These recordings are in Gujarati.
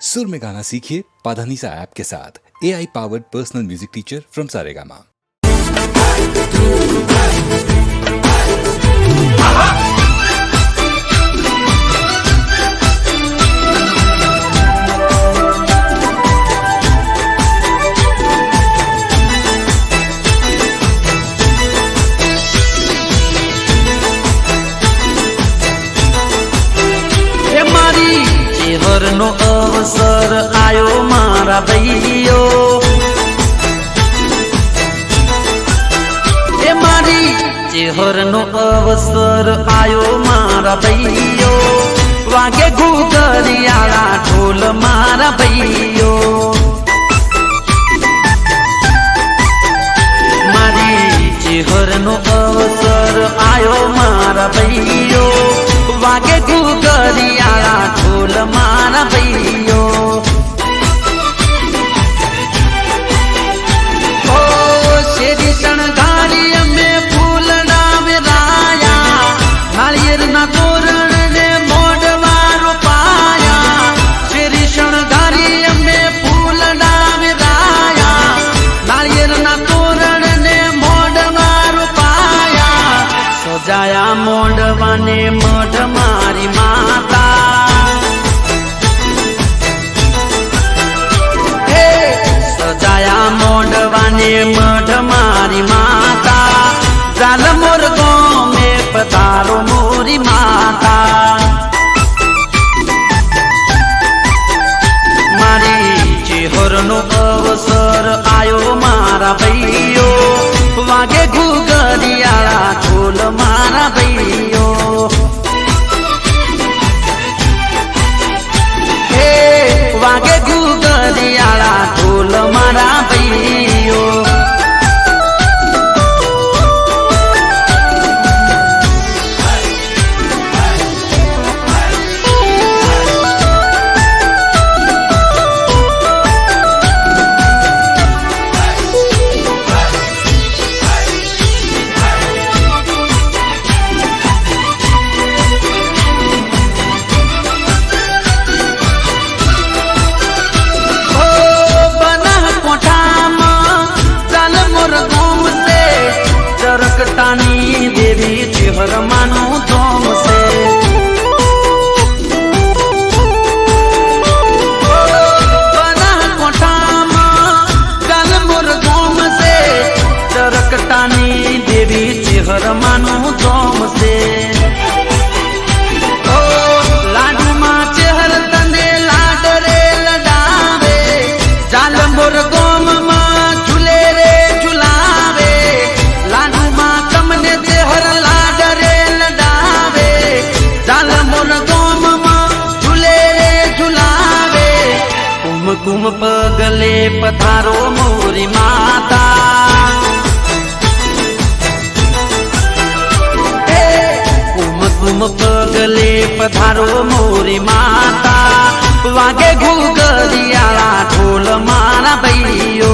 सुर में गाना सीखिए पाधानीसा ऐप के साथ। AI powered personal music teacher from Saregama. નો અવસર આયો મારા ભાઈઓ, એ મારી ચેહરનો અવસર આયો મારા ભાઈઓ, વાગે ઘૂઘરિયાળા ઢોલ મારા ભાઈઓ, મારી ચેહરનો અવસર આયો મારા ભાઈઓ, વાગે ઘૂઘરિયાળા ઢોલ મારા ભાઈઓ, ઓ શેરી શણગારી અમે ફૂલડા વેરાયા, નાળિયેરના તોરણ ને મોઢવા રોપાયા, શેરી શણગારી અમે ફૂલડા વેરાયા, નાળિયેરના તોરણ ને મોઢવા રોપાયા, સજાયા મોઢવાને મઢ મારી માતા, સજાયા મોઢવાને મઢ મારી માતા, જાલ મોર ગોમે પધારો મોરી માતા, મારી ચેહરનો અવસર આયો મારા ભાઈઓ, વાગે ઘૂઘરિયાળા ઢોલ મારા ભાઈઓ, વાગે ઘૂઘરિયાળા ઢોલ મારા ભાઈઓ, દેવી ચેહરમાનું ધોમ છે, બનાસકોઠામાં ગાલમોર ગોમ છે, ચરકટાની દેવી ચેહરમાનું ધોમ છે, લાડુમાં ચેહર તને લાડ રે લડાવે, જાલમોર ગોમમાં ઝૂલે રે ઝુલાવે, લાડુમાં તમને ચેહર લાડ રે લડાવે, જાલમોર ગોમમાં ઝૂલે રે ઝુલાવે, કુમકુમ પગલે પધારો મોરી માતા, કુમકુમ પગલે પધારો મોરી માતા, વાગે ઘૂઘરિયાળા ઢોલ મારા ભાઈઓ,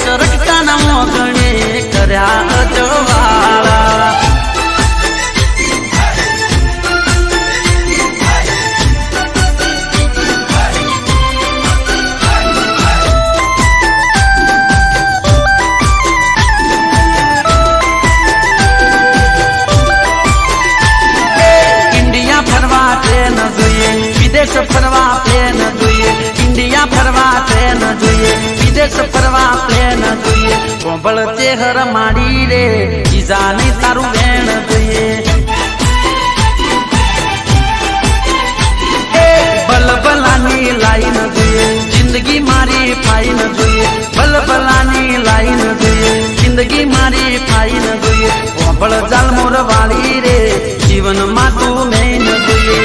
ચરકટાના મોગણે કર્યા અજવાળા, ઇન્ડિયા ફરવા ટ્રેન જોઈએ, વિદેશ ફરવા પ્લેન જોઈએ, ઇન્ડિયા ફરવા ટ્રેન જોઈએ, વિદેશ ફરવા પ્લેન જોઈએ, કોંભળ ચેહર માડી રે બીજાની તારું વેણ જોઈએ, બલબલાની લાઈન જોઈએ, જિંદગી મારી ફાઈન જોઈએ, બલબલાની લાઈન જોઈએ, જિંદગી મારી ફાઈન જોઈએ, કોંભળ જાલમોર વાળી રે જીવનમાં તું મેન જોઈએ,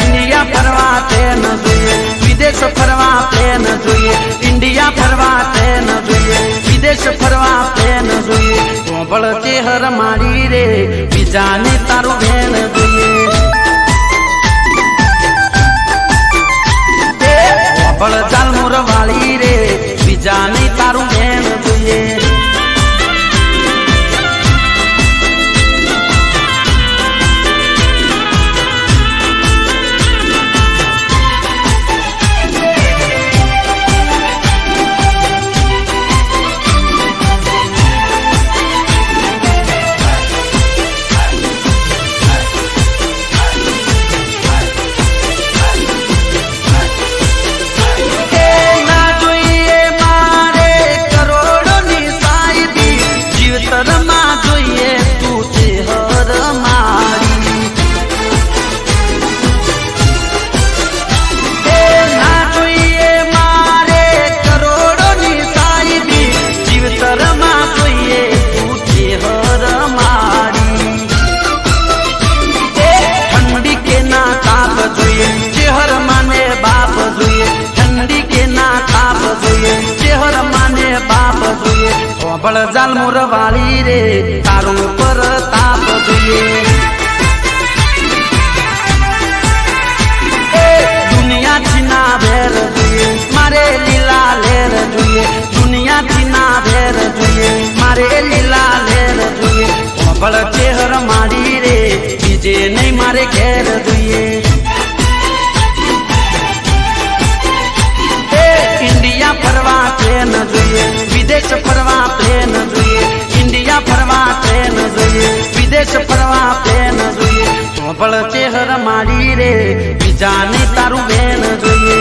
ઇન્ડિયા ફરવા ટ્રેન જોઈએ, વિદેશ ફરવા પ્લેન જોઈએ, ઇન્ડિયા ફરવા ટ્રેન જોઈએ, વિદેશ ફરવા પ્લેન જોઈએ, કોંભળ ચેહર મારી રે બીજાને તારું વેણ જોઈએ, કોંભળ જાલમોર વાળી રે બીજાને તારું વેણ જોઈએ, જાલમોર વાળી રે તારો પરતાપ જોઈએ દુનિયાથી ના ભેર જોઈએ મારે લીલા લેર જોઈએ દુનિયાથી ના ભેર જોઈએ મારે લીલા લેર જોઈએ ભળ ચેહર માડી રે બીજે નહીં મારે ઘેર જોઈએ ઇન્ડિયા ફરવા ટ્રેન જોઈએ વિદેશ ફરવા પ્લેન જોઈએ ઇન્ડિયા ફરવા ટ્રેન જોઈએ વિદેશ ફરવા પ્લેન જોઈએ ભળ ચેહર માડી રે બીજાને તારું બેન જોઈએ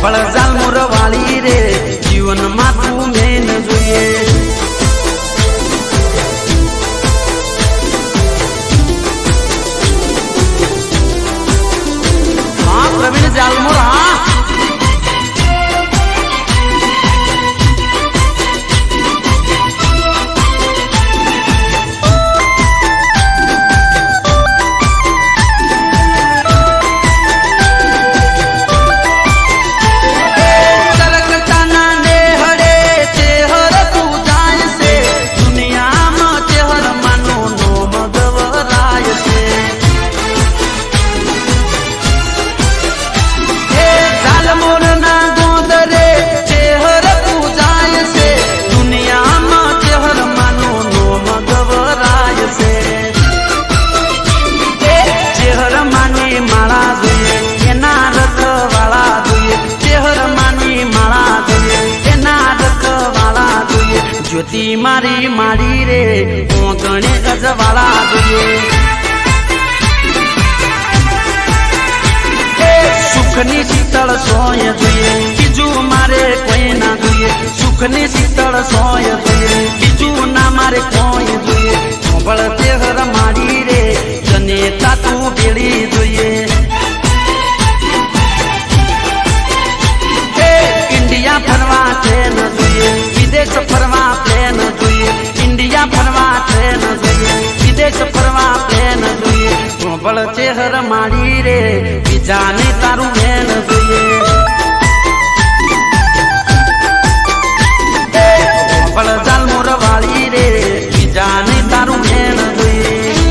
ભળ જાલમોર વાળી રે જીવનમાં તું મેન જોઈએ હા પ્રવીણ જાલમોર હા જ્યોતિ મારી માડી રે ઓગણે ગજવાળા જોઈએ સુખની શીતળ સોય જોઈએ બીજું મારે કોઈ ના જોઈએ સુખની શીતળ સોય જોઈએ બીજું ના મારે કોઈ જોઈએ ભળ ચેહર માડી રે જનેતા તું ભેળી જોઈએ ઇન્ડિયા ફરવા ટ્રેન જોઈએ વિદેશ ફરવા પ્લેન જોઈએ ઇન્ડિયા ફરવા ટ્રેન જોઈએ વિદેશ ફરવા પ્લેન જોઈએ ભળ ચેહર માડી રે બીજાને તારું બેન જોઈએ ભળ જાલમોર વાળી રે બીજાને તારું બેન જોઈએ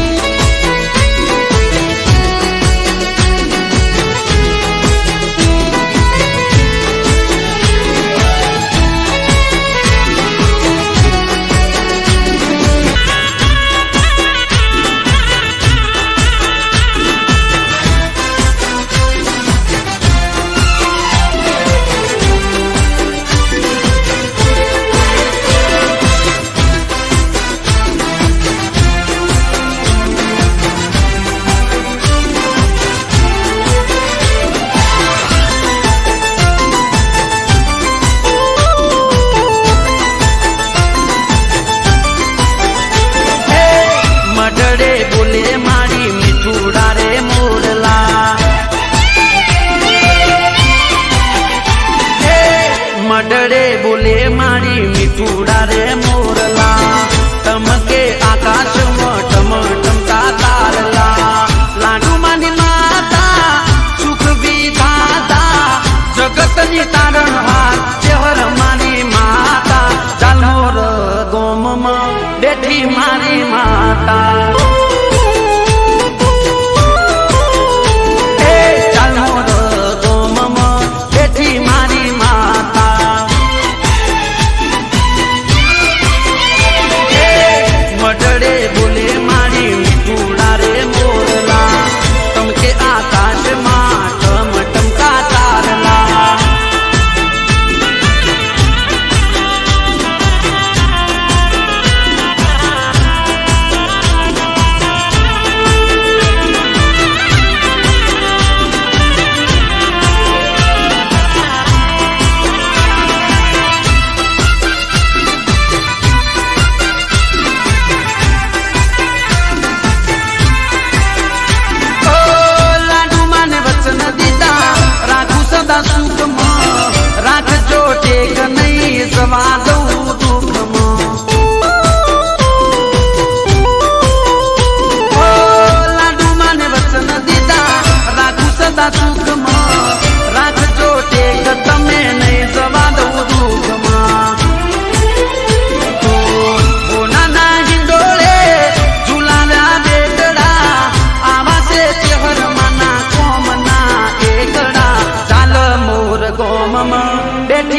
મડડે બોલે મારી મીઠુડા રે મોરલા તમકે આકાશમાં ટમટમતા તારલા લાડુ માની માતા સુખ વિધાતા જગતની તારણ હાર ચેહર મારી માતા જાલમોર ગોમમાં બેઠી મારી માતા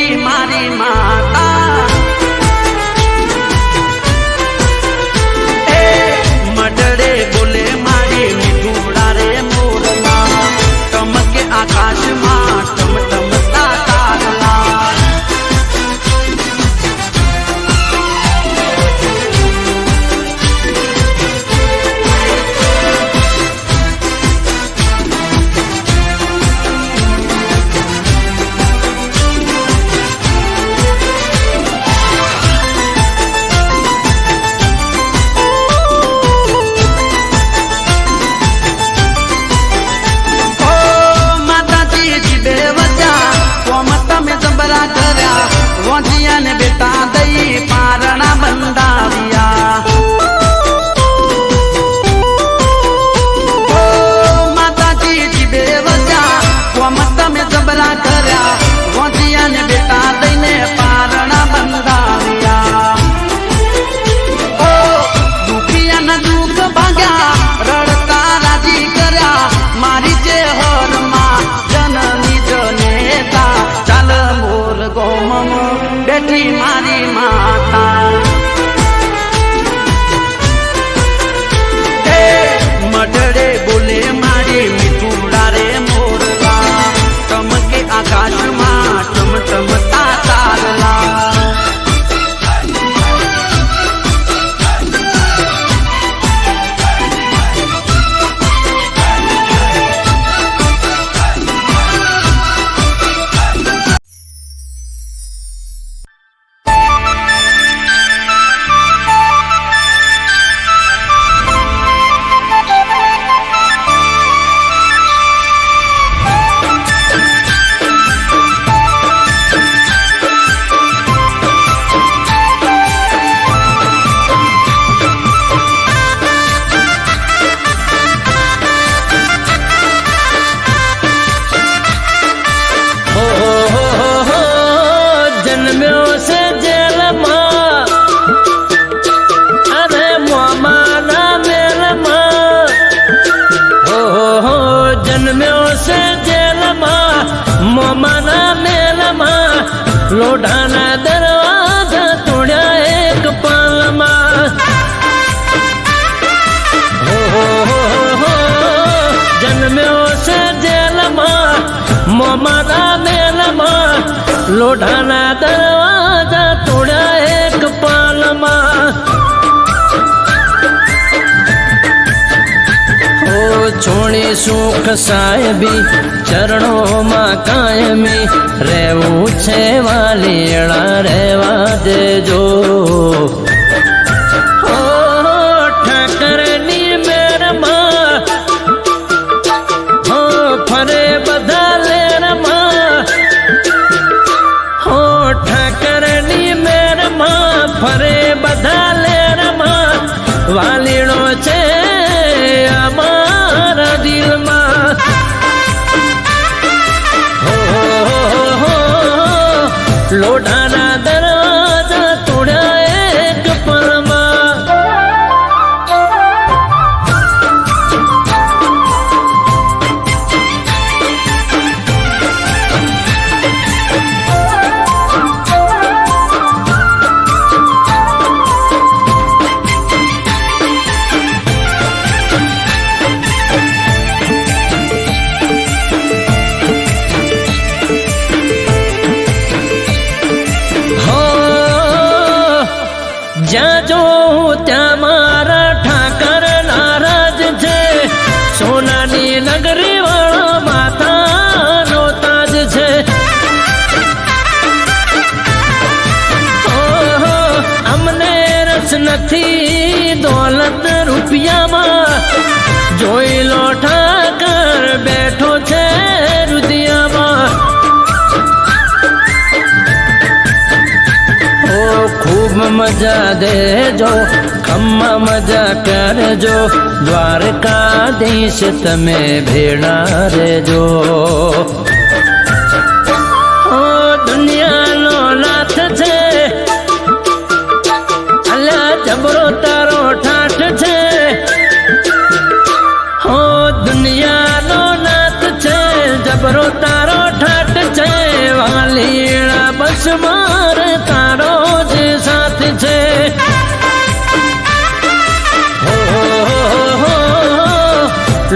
બેઠી મારી માતા એ મઢડે બોલે મારી મીઠુડા રે મોરલા ચમકે આકાશમાં ટમટમતા તારલા ને બેટા દઈ પારણા બંધાવ્યા માતાજી જીબે વજા કોમ તમે જબરા કર્યા વોજિયા ને બેટા દઈને પારણા બંધાવ્યા ઓ દુખિયાના દુઃખ ભાગ્યા રડતા રાજી કર્યા મારી જે હરમાં જનની જનેતા ચાલ મોર ગોમમ બેઠી મારી માતા એ મઢડે બોલે મારી મીઠુડા રે મોરલા ચમકે આકાશમાં ટમટમતા તારલા લોઢાના દરવાજા તોડ્યા એક પાલમાં જન્મ્યો છે જેલમાં મોમાના મેલમાં લોઢાના દરવાજા તોડ્યા એક પાલમાં છોડી સુખ સાહેબી ચરણોમાં કાયમી રહેવું છે વાલીડા રહેવા દેજો ઠાકરની મેરમાં ફરે બધા લેરમાં ઠાકરની મેરમાં ફરે બધા લેરમાં વાલીડો છે અમારા દિલમાં લોઢાના દરવાજા તોડ્યા એક પલમાં જ્યાં જોઉં ત્યાં મારા ઠાકર નારાજ છે સોનાની નગરી વાળા માતાનો તાજ છે અમને રસ નથી દોલત રૂપિયામાં જોઈ લો ઠાકર બેઠો છે રુદિયામાં ખૂબ મજા દેજો ખમ્મા મજા કરજો દ્વારકાધીશ તમે ભેળા રેજો દુનિયાનો નાથ છે અલ્યા જબરો તારો ઠાઠ છે દુનિયાનો નાથ છે જબરો તારો ઠાઠ છે વાલીડા બસ મારે તારો જ સાથ છે.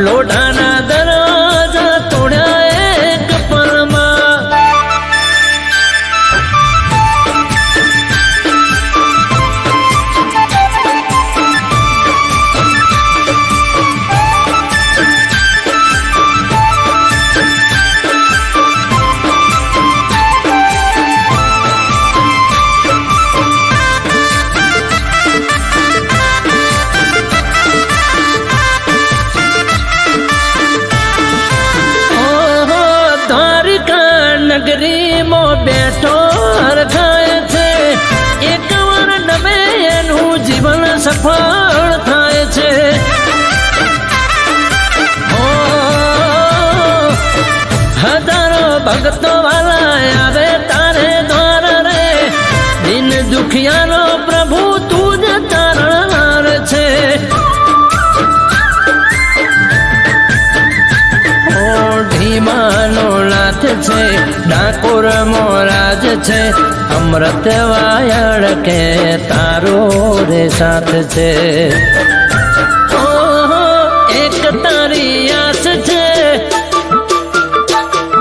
લોઢાના દરવાજા તોડ્યા એક પળમાં. નગરીમાં બેઠો હરખાય છે, એક વાર નવે એનું જીવન સફળ થાય છે. હજારો ભક્તો વાલા આવે તારે દ્વાર રે, દિન દુખિયાનો પ્રભુ તું જ તારણહાર છે. ઢીમાનો નાથ છે, ડાકોર મોરાજ છે, અમૃત વાયળ કે તારો રે સાથ છે. ઓહો એક તારી આસ છે,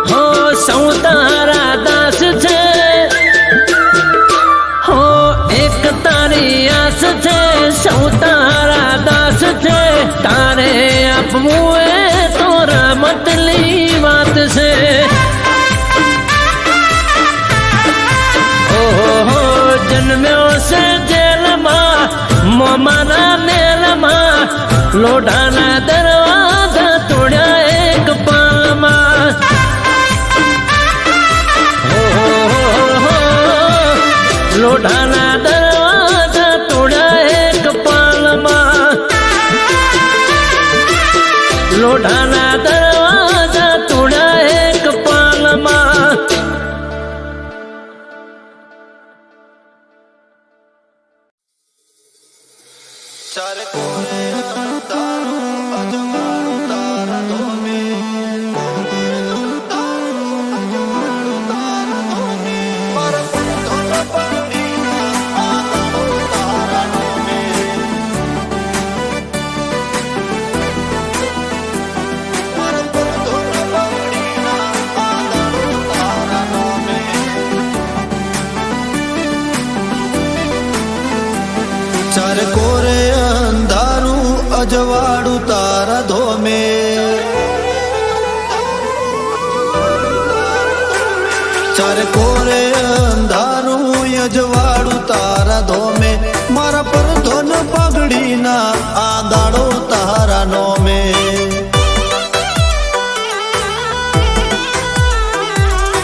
હો સૌ તારા દાસ છે. હો એક તારી આસ છે, સૌ તારા દાસ છે. તારે આપવું એ તો રમતની વાત છે. ઓહો જન્મ્યો છે જેલમાં, મોમાના મેલમાં, લોઢાના દરવાજા તોડ્યા એક પળમાં. લોઢાના દરવાજા તોડ્યા એક પળમાં. લોઢાના દરવાજા તોડ્યા એક પળમાં. ચારે કોરે તારું અજવાળું તારા ધોમે, મારા ધોલા પાણીના આંગણું તારા ધોમે, મારા ધોલા પાણીના આંગણું તારા ધોમે. ચારે કોરે અંધારું અજવાળું તારા ધોમે, ચારે કોરે અંધારું અજવાળું તારા ધોમે, મારા પર ધોન પગડીના આ દાડો તારા નોમે.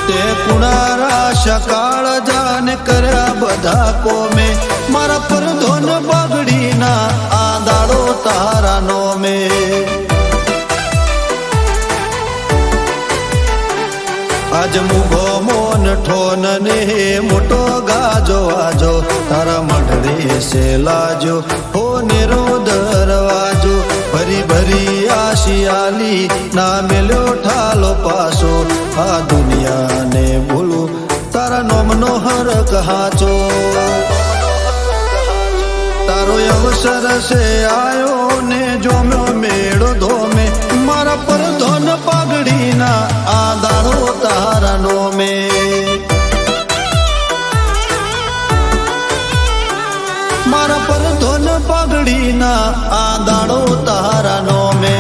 તે કુણારા સકાળ જાને કર્યા બધા કોમે, મારા પર ધોન પગડીના આ દાડો તારા નોમે. આજ મુગો મોન ઠોન ને મોટો ગાજો આજો, તારા મંડળે છે લાજો હો નેરો દરવાજો. ભરી ભરી આશિયાલી ના મેલ્યો ઠાલો પાસો, આ દુનિયાને ભૂલું તારા નોમનો હરક હાચો. તારો અવસર છે આયો ને જોમ્યો મેળો ધોમે, મારા પર ધોન પાઘડીના આ દાડો તારા નોમે. મારા પર ધોન પાઘડીના આ દાડો તારા નોમે.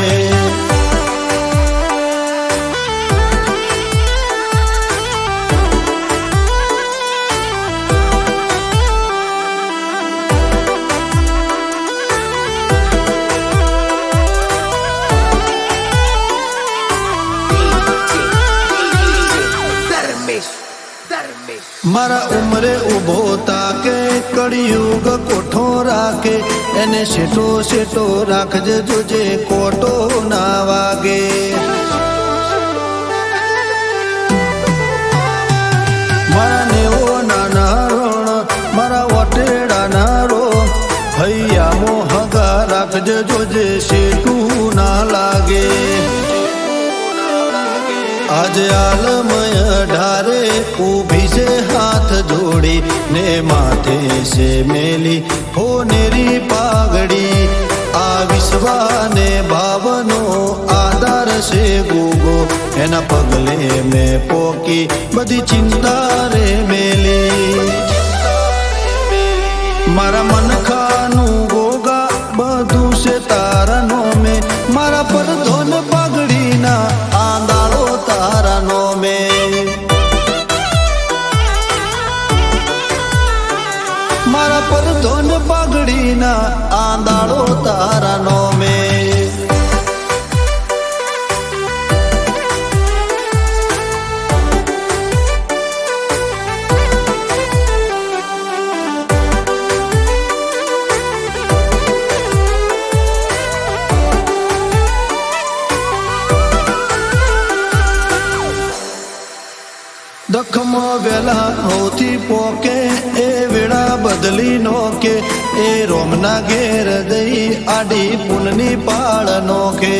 મારા ઉમરે ઉભો તાકે કળિયુગ કોઠો રાખે, એને શેટો શેટો રાખજે જોજે કોટો ના વાગે. મારા નેવો નાના રોણ મારા વટેડા ના રો, ભૈયા મોહગા રાખજે જોજે શેટું ના લાગે. આજે આલમય ઢારે ઊભી છે હાથ જોડી ને માથે છે મેલી હોનેરી પાઘડી આ વિશ્વાને ભાવનો આધાર છે ગોગો એના પગલે મેં પોકી બધી ચિંતા રે મેલી મારા મનખાનું ગોગા બધું છે તારા નોમે મારા પર ધોન પાઘડીના આંદાળો તારા નોમે મારા પર ધોન પાઘડીના આંદાળો તારા નોમે દખમાં વેલા હોથી પોકે એ વેળા બદલી નો કે એ રોમના ઘેર દઈ આડી પુનની પાળ નો કે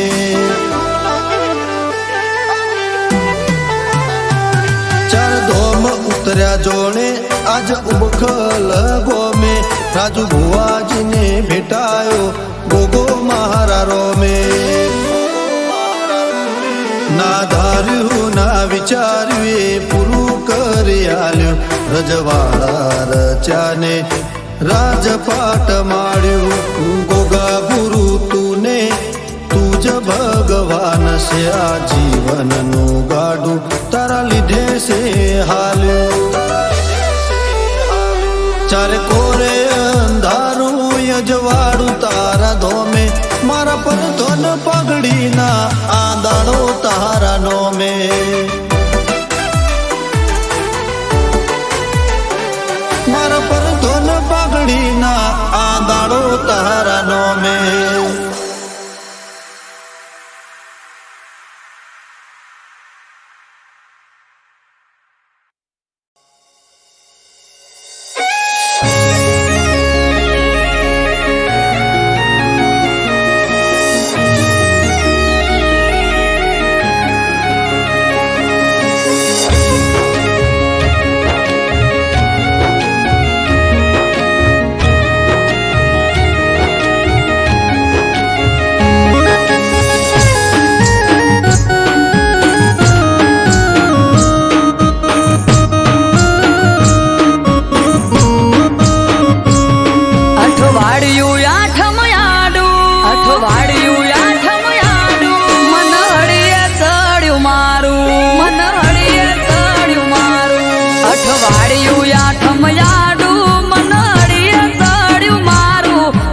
ચાર ધોમ ઉતર્યા જોણે આજ ઉબખલ ગોમે રાજુ ભુવાજીને ભેટાયો ગોગો મહારા રોમે ના ધાર્યું ના વિચાર્યું એ પૂરું કરી આલ્યું રજવાડા રચાને રાજપાટ માળ્યું ગોગા ગુરુ તુને તુજ ભગવાન છે આ જીવનનું ગાડું તારા લીધે છે હાલ્યું ચારે કોરે અંધારું યજવાડું તારા ધોમે મારા પર ધોન પાઘડીના આંદાળો તારા નોમે મારા પર ધોન પાઘડીના આંદાળો તારા નોમે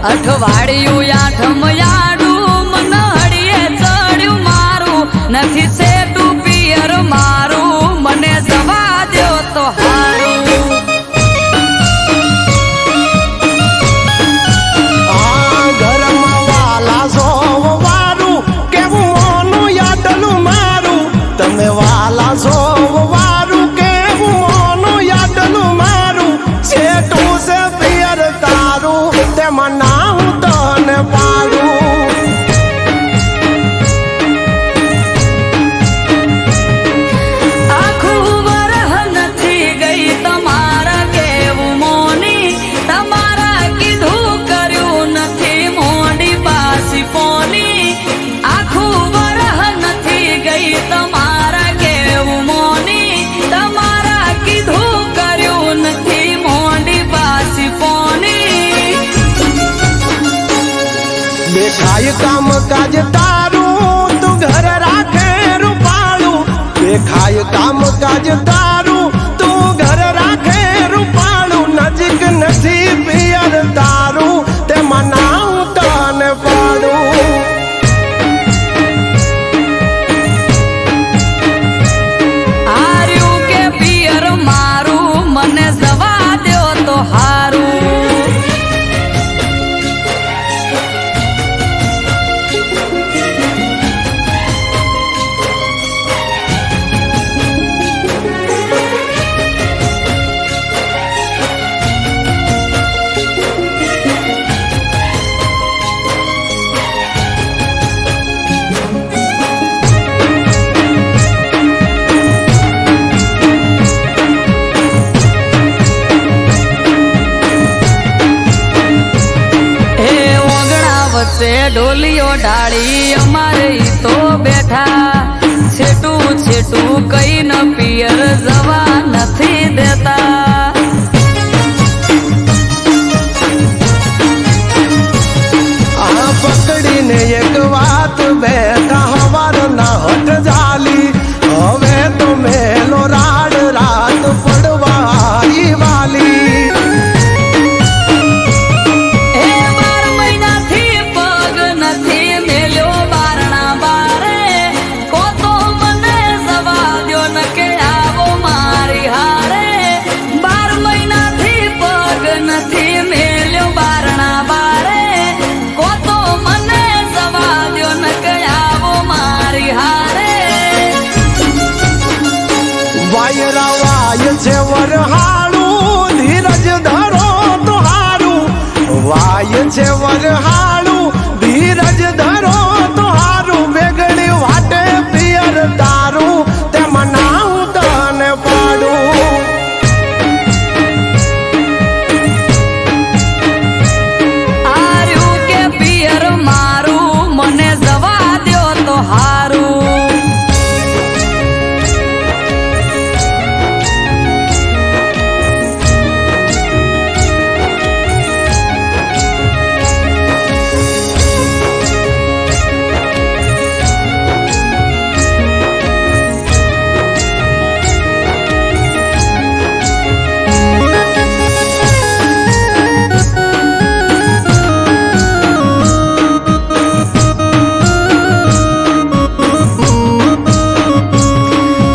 અઠવાડિયું આઠમ યાડું મન હળીએ ચડ્યું મારું નથી સેટું પિયર મારું મને જવા દ્યો તો હારું ઘરમાં વાલા સોવારું કેવું ઓનું યાદલું મારું તમે વાલા સોવારું કેવું ઓનું યાદલું મારું સેટું છે પિયર તારું તેમાં ના હું તને પાડું આખું વરહ નથી ગઈ તમારા કેવું મોની તમારા કીધું કર્યું નથી મોડી પાસી ફોની આખું વરહ નથી ગઈ તમારા કેવું મોની તમારા કીધું કર્યું નથી મોડી પાસી ફોની દેખાય કામ કાજ તારું તું ઘર રાખે રૂપાળું દેખાય કામ કાજ તારું તું ઘર રાખે રૂપાળું નજીક નથી પિયર તારું તે મનાવું તને પાડું આર્યું કે પિયર મારું મને જવા દ્યો તો હારું છે ઢોલીઓ ઢાળી અમારે ઈ તો બેઠા છેટું છેટું કઈ ન પિયર જવા નથી દેતા આ પકડીને એક વાત બેઠા હવાર ના હટ જાલી હવે તો મેલો રાડ રાત પડવા આવી વાલી હે 12 મહિનાથી પગ નથી મેલ્યો બારણા બારે કો તો મને જવા દ્યો ન કે આવો મારી હારે 12 મહિનાથી પગ નથી મેલ્યો બારણા બારે કો તો મને જવા દ્યો ન કે આવો મારી હારે વાયરા વાય છે વરહાળું ધીરજ ધરો તો હારું વાય છે વરહાળું ધીરજ ધરો તો હારું વેગળી વાટે પિયર તારું તે મનાવું તને પાડું આર્યું કે પિયર મારું મને જવા દ્યો તો હારું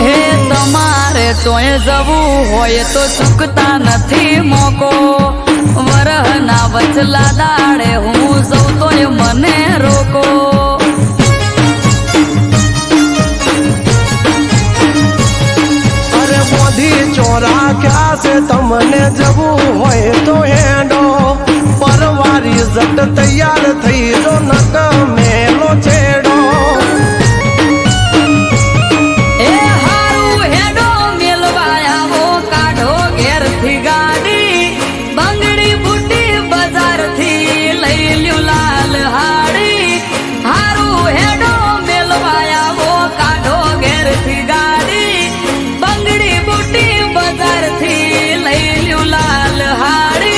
હે તમારે તોય જવું હોય તો ચૂકતા નથી મોકો વરહના વચલા દાડે હું જઉં તોય મને રોકો અરે મોધી ચોરા ક્યાં છે તમને જવું હોય તો હેડો પરવારી જટ તૈયાર થઈ જો નક મેલો છેડો એ હારું હેડો મેલવા આવો કાઢો ઘેરથી ગાડી બંગડી બુટી બજારથી લઈ લ્યો લાલ હાડી હારું હેડો મેલવા આવો કાઢો ઘેરથી ગાડી બંગડી બુટી બજારથી લઈ લ્યો લાલ હાડી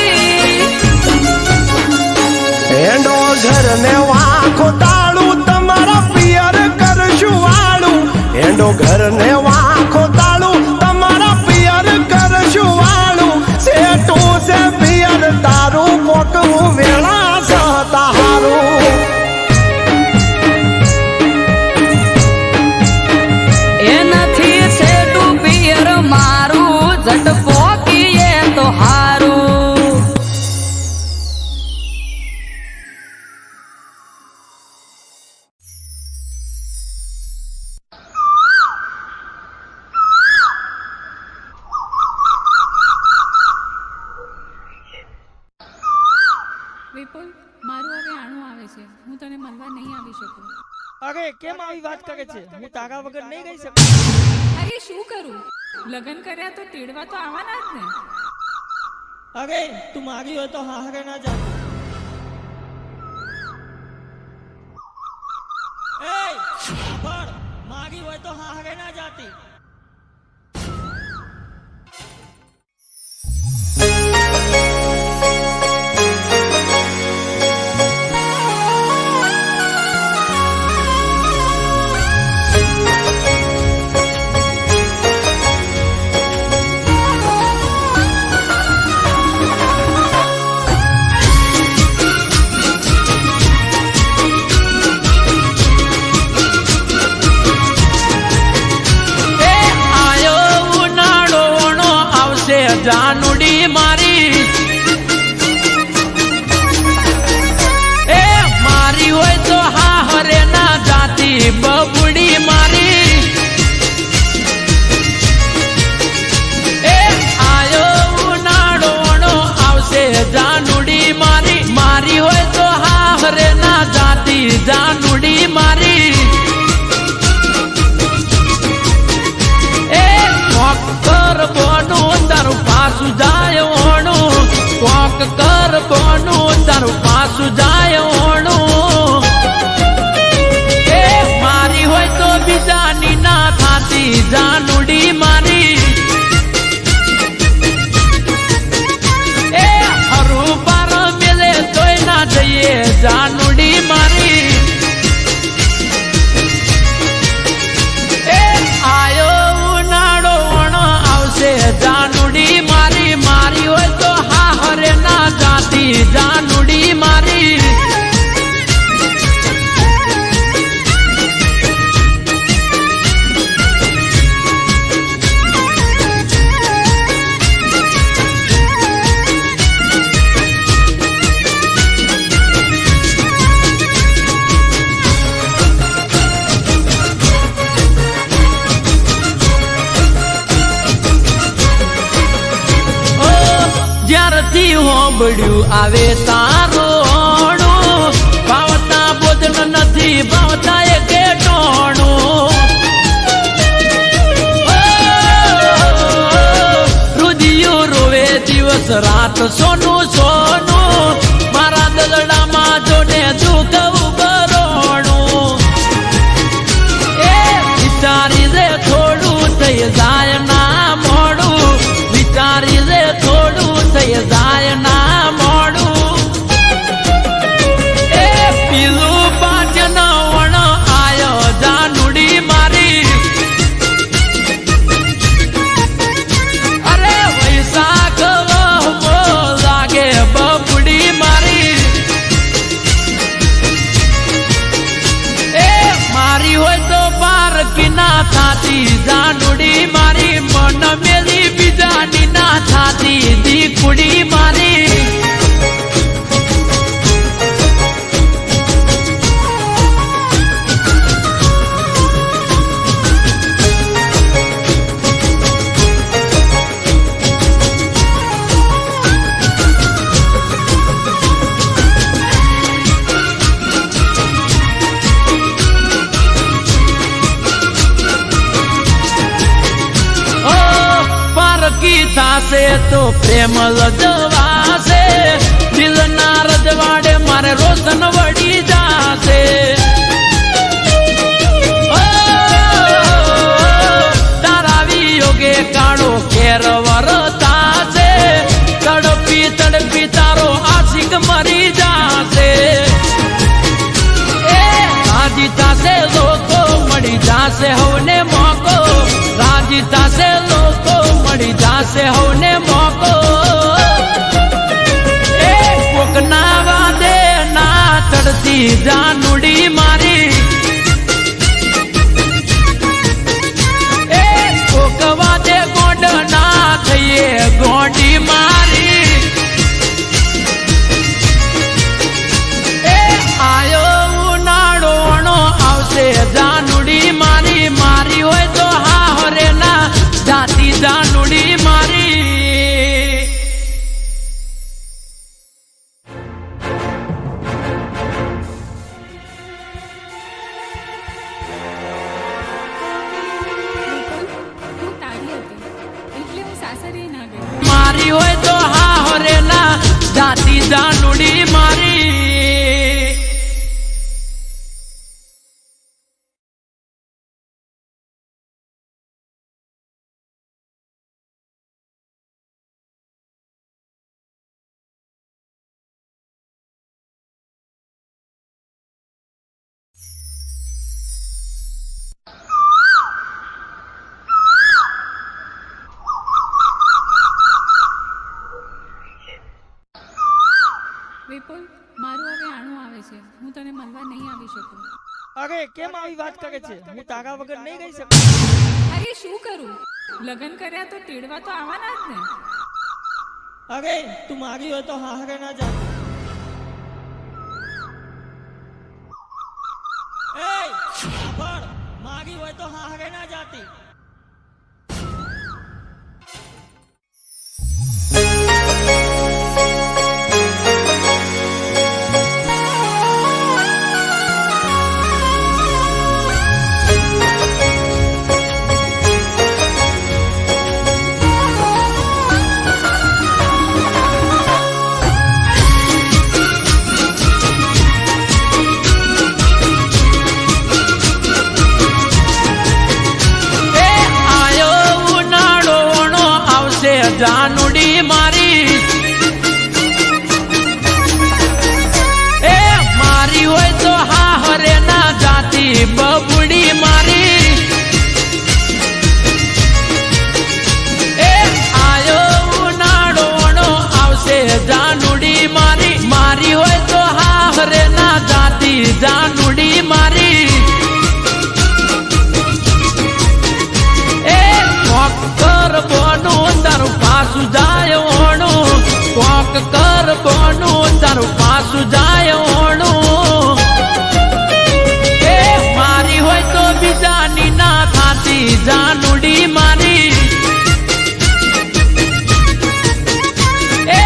હેડો ઘર ને વાંખો તાળું તમારા પિયર કરશું વાળું હેડો ઘર ને વાંખો તાળું તમારા પિયર કરશું વાળું સેટું છે પિયર તારું પોકવું વેળા સહતા હારું એ નથી છેટું પિયર મારું જટ પોકીએ તો હારું વિપુલ મારું હવે આણું આવે છે હું તને મળવા નહીં આવી શકું અરે કેમ આવી વાત કરે છે હું તારા વગર નહીં રહી શકું અરે શું કરું લગ્ન કર્યા તો તેડવા તો આવવાના જ ને અરે તું મારી હોય તો હારે ના જા એ સાંભળ, મારી હોય તો હારે ના જાતી એ નથી હોંભળ્યું આવે તારોણું ભાવતા બોધન નથી ભાવતા એકે ટોણું રુદિયું રોવે દિવસ રાત સોનું સોનું મારા દલડામાં જોને દુઃખ ઉભરોણું એ વિચારી રે થોડું થઈ જાય ના મોડું વિચારી રે થોડું થઈ જાય ના મોડું એ પીલું પાછળ વણ આયો જાનુડી મારી અરે વૈશાખ વહમો લાગે બબડી મારી એ મારી હોય તો પારકી ના થાતી જાનુડી મારી મન મેલી બીજાની ના થાતી દીકુડી મારી થાશે તો પ્રેમ લજવાશે દિલના રજવાડે મારે રોશન વળી જાશે તારાવી યોગે કાળો કેરવર થાશે તડપી તડપી તારો આશિક મરી જાશે એ રાજી થાશે લોકો મળી જાશે હવને મોકો રાજી થાશે લોકો મળી જાશે હવને મોકો એ કોકના વાદે ના ચડતી જાનુડી મારી એ કોક વાદે ગોડ ના થઈએ ગોડી મારી એ આયો ઉનાળો આવશે જાનુડી મારી મારી હોય તો હા હરે ના જાતી જાનુડી મારી હું તારી હતી એટલે હું સાસરે ના ગઈ મારી હોય તો હા હરે ના જાતી જાનુડી મારી વિપુલ મારું હવે આણું આવે છે હું તને મળવા નહીં આવી શકું અરે કેમ આવી વાત કરે છે હું તારા વગર નહીં રહી શકું અરે શું કરું લગ્ન કર્યા તો તેડવા તો આવવાના જ ને અરે તું મારી હોય તો હારે ના જા એ સાંભળ, મારી હોય તો હારે ના જાતી જાનુડી મારી એ મારી હોય તો હા હરે ના જાતી બબુડી મારી એ આયો ઉનાળો આવશે જાનુડી મારી મારી હોય તો હા હરે ના જાતી જાનુડી મારી એ કર બોનું તારું પાછું જાય ઓણું કોક કર બોનું તારું પાછું જાય ઓણું એ મારી હોય તો બીજાની ના થાતી જાનુડી મારી એ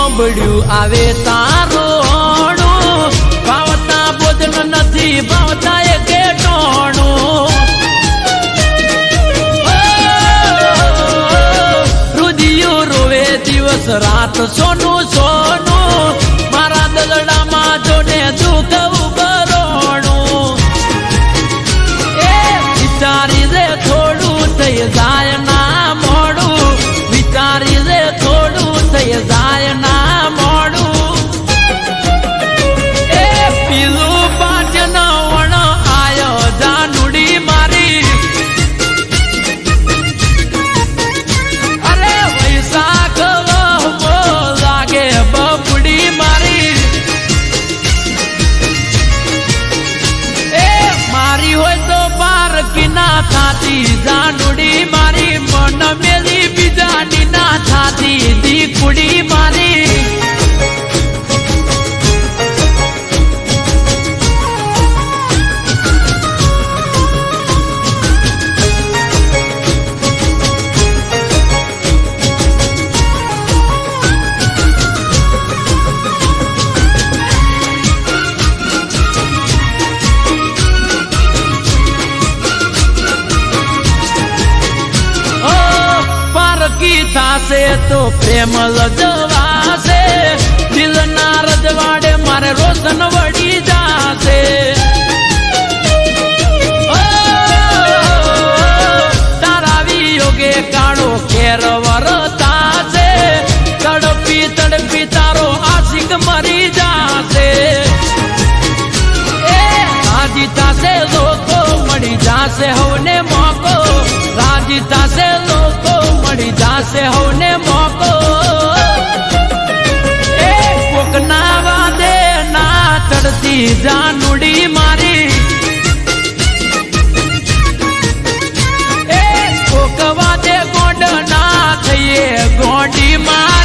હોંભળ્યું આવે તારોણું ભાવતા બોધન નથી ભાવતા એ કેટોણું રુદિયો રોવે દિવસ રાત સોનું સોનું મારા દલડામાં જોને દુઃખ ઉભરોણું એ વિચારી રે થોડું થઈ જાય ના મોડું વિચારી રે થોડું થઈ જાય ના મોડું એ પીલું પાટણ વણ આયો જાનુડી મારી અરે વૈશાખ વહમો લાગે બબડી મારી એ મારી હોય તો બાર કિના થાતી જાનુડી મારી મન મેલી બીજાની ના થાતી દી કુડી મારી થાશે તો પ્રેમ લજવાશે દિલના રજવાડે મારે રોશન વળી જાશે તારા વિયોગે કાળો ઘેર વરતાશે તડપી તડપી તારો આશિક મરી જાશે એ રાજી થાશે લોકો મળી જાશે હવને મોકો રાજી થાશે લોકો મળી જાશે હવને મોકો એ કોકના વાદે ના ચડતી જાનુડી મારી એ કોક વાદે ગોંડ ના થઈએ ગોંડી મારી